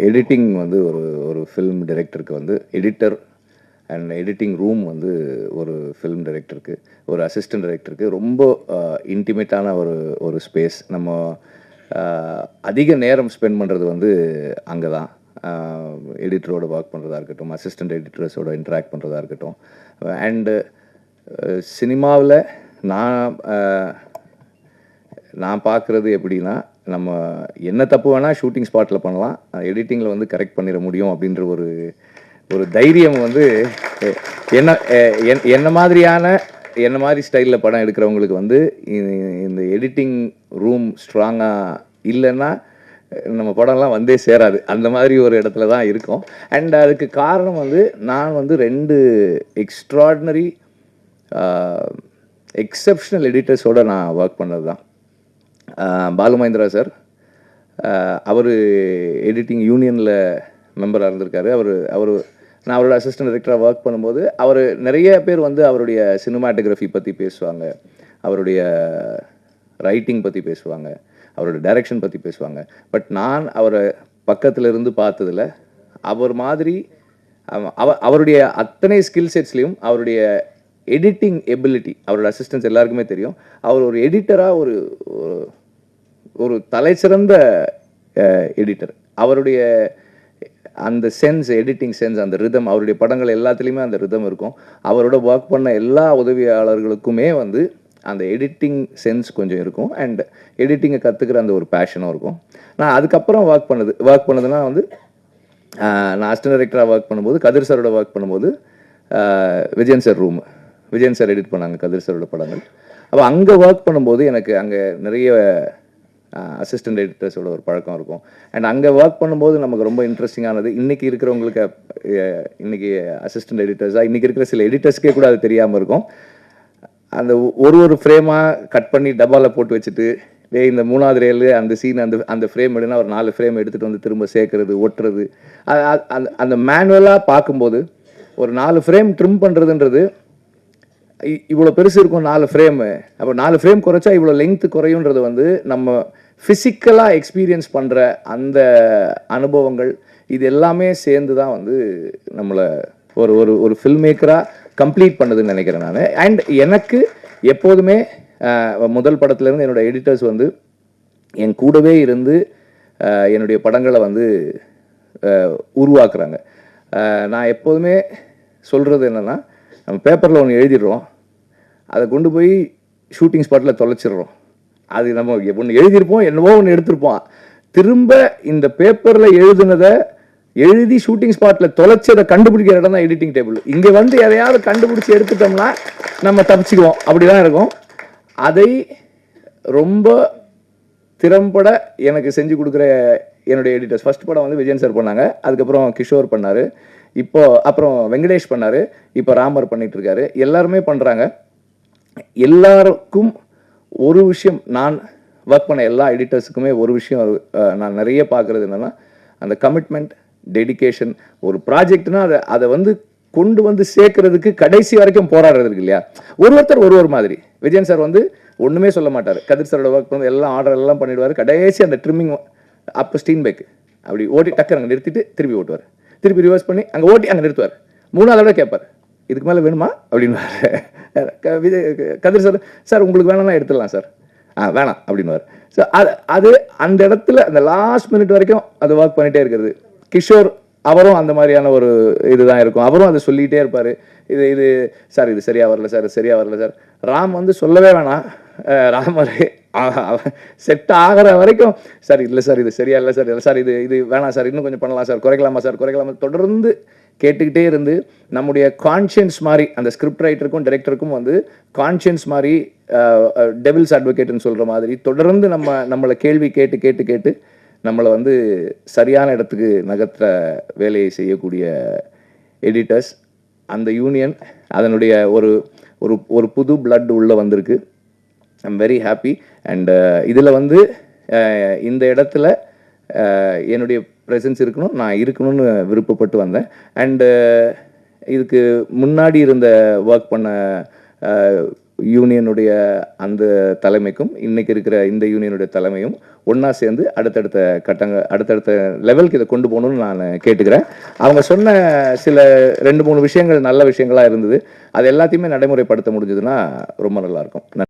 Editing வந்து ஒரு ஒரு ஃபில்ம் டைரக்டருக்கு வந்து எடிட்டர் அண்ட் எடிட்டிங் ரூம் வந்து ஒரு ஃபில்ம் டைரக்டருக்கு, ஒரு அசிஸ்டன்ட் டைரக்டருக்கு ரொம்ப இன்டிமேட்டான ஒரு ஒரு ஸ்பேஸ். நம்ம அதிக நேரம் ஸ்பெண்ட் பண்ணுறது வந்து அங்கே தான். எடிட்டரோட ஒர்க் பண்ணுறதா இருக்கட்டும், அசிஸ்டன்ட் எடிட்டர்ஸோட இன்ட்ராக்ட் பண்ணுறதா இருக்கட்டும். அண்டு சினிமாவில் நான் பார்க்குறது எப்படின்னா, நம்ம என்ன தப்பு வேணால் ஷூட்டிங் ஸ்பாட்டில் பண்ணலாம், எடிட்டிங்கில் வந்து கரெக்ட் பண்ணிட முடியும் அப்படின்ற ஒரு ஒரு தைரியம் வந்து என்ன மாதிரி ஸ்டைலில் படம் எடுக்கிறவங்களுக்கு வந்து இந்த எடிட்டிங் ரூம் ஸ்ட்ராங்காக இல்லைன்னா நம்ம படம்லாம் வந்தே சேராது. அந்த மாதிரி ஒரு இடத்துல தான் இருக்கும். அண்ட் அதுக்கு காரணம் வந்து நான் வந்து 2 எக்ஸ்ட்ராடினரி எக்ஸப்ஷனல் எடிட்டர்ஸோடு நான் ஒர்க் பண்ணது தான். பாலு மகேந்திரா சார், அவர் எடிட்டிங் யூனியனில் மெம்பராக இருந்திருக்காரு. நான் அவரோட அசிஸ்டன்ட் டைரக்டராக ஒர்க் பண்ணும்போது அவர் நிறைய பேர் வந்து அவருடைய சினிமாட்டோகிராஃபி பற்றி பேசுவாங்க, அவருடைய ரைட்டிங் பற்றி பேசுவாங்க, அவரோட டைரக்ஷன் பற்றி பேசுவாங்க. பட் நான் அவரை பக்கத்தில் இருந்து பார்த்ததில் அவர் மாதிரி அவருடைய அத்தனை ஸ்கில் செட்ஸ்லேயும் அவருடைய எடிட்டிங் எபிலிட்டி, அவரோட அசிஸ்டன்ஸ் எல்லாருக்குமே தெரியும். அவர் ஒரு எடிட்டராக ஒரு தலைசிறந்த எடிட்டர். அவருடைய அந்த சென்ஸ், எடிட்டிங் சென்ஸ், அந்த ரிதம், அவருடைய படங்கள் எல்லாத்துலேயுமே அந்த ரிதம் இருக்கும். அவரோட ஒர்க் பண்ண எல்லா உதவியாளர்களுக்குமே வந்து அந்த எடிட்டிங் சென்ஸ் கொஞ்சம் இருக்கும். அண்ட் எடிட்டிங்கை கற்றுக்கிற அந்த ஒரு பேஷனும் இருக்கும். நான் அதுக்கப்புறம் ஒர்க் பண்ணதுன்னா வந்து நான் அசிஸ்டன்ட் டைரக்டராக ஒர்க் பண்ணும்போது, கதிர் சாரோட ஒர்க் பண்ணும்போது விஜயன் சார் எடிட் பண்ணாங்க கதிர் சாரோட படங்கள். அப்போ அங்கே ஒர்க் பண்ணும்போது எனக்கு அங்கே நிறைய அசிஸ்டன்ட் எடிட்டர்ஸோட ஒரு பழக்கம் இருக்கும். அண்ட் அங்கே ஒர்க் பண்ணும்போது நமக்கு ரொம்ப இன்ட்ரெஸ்டிங்கானது, இன்றைக்கி இருக்கிறவங்களுக்கு, இன்றைக்கி அசிஸ்டன்ட் எடிட்டர்ஸாக இன்றைக்கி இருக்கிற சில எடிட்டர்ஸ்க்கே கூட அது தெரியாமல் இருக்கும். அந்த ஒரு ஃப்ரேமாக கட் பண்ணி டப்பாவில் போட்டு வச்சுட்டு, இந்த 3வது ரேலு அந்த சீன், அந்த ஃப்ரேம் எடுனா ஒரு 4 ஃப்ரேம் எடுத்துகிட்டு வந்து திரும்ப சேர்க்கறது, ஒட்டுறது, அந்த மேனுவலாக பார்க்கும்போது ஒரு 4 ஃப்ரேம் ட்ரிம் பண்ணுறதுன்றது இவ்வளோ பெருசு இருக்கும் 4 ஃப்ரேமு. அப்போ 4 ஃப்ரேம் குறைச்சா இவ்வளோ லெங்க்த்து குறையுன்றது வந்து நம்ம ஃபிசிக்கலாக எக்ஸ்பீரியன்ஸ் பண்ணுற அந்த அனுபவங்கள், இது எல்லாமே சேர்ந்து தான் வந்து நம்மளை ஒரு ஃபில்ம் மேக்கராக கம்ப்ளீட் பண்ணுதுன்னு நினைக்கிறேன் நான். அண்ட் எனக்கு எப்போதுமே முதல் படத்துலேருந்து என்னோடய எடிட்டர்ஸ் வந்து என் கூடவே இருந்து என்னுடைய படங்களை வந்து உருவாக்குறாங்க. நான் எப்போதுமே சொல்கிறது என்னென்னா, நம்ம பேப்பரில் ஒன்று எழுதிடுறோம், அதை கொண்டு போய் ஷூட்டிங் ஸ்பாட்டில் தொலைச்சிடுறோம். அது நம்ம ஒன்று எழுதியிருப்போம், என்னவோ ஒன்று எடுத்திருப்போம், திரும்ப இந்த பேப்பரில் எழுதி ஷூட்டிங் ஸ்பாட்டில் தொலைச்சதை கண்டுபிடிக்கிற இடம் தான் எடிட்டிங் டேபிள். இங்கே வந்து எதையாவது கண்டுபிடிச்சி எடுத்துட்டோம்னா நம்ம தப்பிச்சுக்குவோம். அப்படி தான் இருக்கும். அதை ரொம்ப திறம்பட எனக்கு செஞ்சு கொடுக்குற என்னுடைய எடிட்டர்ஸ், ஃபர்ஸ்ட் படம் வந்து விஜயன் சார் பண்ணாங்க, அதுக்கப்புறம் கிஷோர் பண்ணார், அப்புறம் வெங்கடேஷ் பண்ணார், இப்போ ராமர் பண்ணிட்டு இருக்காரு, எல்லாருமே பண்ணுறாங்க. எல்லாருக்கும் ஒரு விஷயம், நான் ஒர்க் பண்ண எல்லா எடிட்டர்ஸுக்குமே ஒரு விஷயம் நான் நிறைய பார்க்குறது என்னென்னா, அந்த கமிட்மெண்ட், டெடிகேஷன். ஒரு ப்ராஜெக்ட்னா அதை வந்து கொண்டு வந்து சேர்க்கறதுக்கு கடைசி வரைக்கும் போராடுறதுக்கு இல்லையா. ஒருத்தர் ஒரு மாதிரி. விஜயன் சார் வந்து ஒன்றுமே சொல்ல மாட்டார், கதிர் சாரோட ஒர்க் பண்ணி எல்லாம் ஆர்டர் எல்லாம் பண்ணிடுவார். கடைசி அந்த ட்ரிம்மிங் அப்போ ஸ்டீன் பைக் அப்படி ஓட்டி டக்கர் அங்கே நிறுத்திட்டு திருப்பி ஓட்டுவார், திருப்பி ரிவர்ஸ் பண்ணி அங்கே ஓட்டி அங்கே நிறுத்துவார். 3வது தடவை கேட்பார், இதுக்கு மேலே வேணுமா அப்படின்வார். கதிர் சார் உங்களுக்கு வேணும்னா எடுத்துடலாம் சார், வேணாம் அப்படின்வார். ஸோ அது அந்த இடத்துல அந்த லாஸ்ட் மினிட் வரைக்கும் அது ஒர்க் பண்ணிகிட்டே இருக்கிறது. கிஷோர் அவரும் அந்த மாதிரியான ஒரு இதுதான் இருக்கும், அவரும் அதை சொல்லிகிட்டே இருப்பார், இது சார் இது சரியாக வரல சார், சரியாக வரல சார். ராம் வந்து சொல்லவே வேணாம், ராமர் செட் ஆகிற வரைக்கும் சார் இல்லை சார் இது சரியா இல்லை சார், இல்லை சார் இது வேணாம் சார், இன்னும் கொஞ்சம் பண்ணலாம் சார், குறைக்கலாமா சார், குறைக்கலாமா, தொடர்ந்து கேட்டுக்கிட்டே இருந்து நம்முடைய கான்ஷியன்ஸ் மாதிரி, அந்த ஸ்கிரிப்ட் ரைட்டருக்கும் டைரக்டருக்கும் வந்து கான்ஷியன்ஸ் மாதிரி, டெவில்ஸ் அட்வொகேட்னு சொல்கிற மாதிரி தொடர்ந்து நம்மளை கேள்வி கேட்டு கேட்டு கேட்டு நம்மளை வந்து சரியான இடத்துக்கு நகர்த்துற வேலையை செய்யக்கூடிய எடிட்டர்ஸ். அந்த யூனியன் அதனுடைய ஒரு புது பிளட் உள்ளே வந்திருக்கு. I'm very happy. அண்ட் இதில் வந்து இந்த இடத்துல என்னுடைய ப்ரெசன்ஸ் இருக்கணும், நான் இருக்கணும்னு விருப்பப்பட்டு வந்தேன். அண்டு இதுக்கு முன்னாடி இருந்த ஒர்க் பண்ண யூனியனுடைய அந்த தலைமைக்கும் இன்றைக்கி இருக்கிற இந்த யூனியனுடைய தலைமையும் ஒன்றா சேர்ந்து அடுத்தடுத்த லெவலுக்கு இதை கொண்டு போகணும்னு நான் கேட்டுக்கிறேன். அவங்க சொன்ன சில 2-3 விஷயங்கள் நல்ல விஷயங்களாக இருந்தது. அது எல்லாத்தையுமே நடைமுறைப்படுத்த முடிஞ்சதுன்னா ரொம்ப நல்லாயிருக்கும்.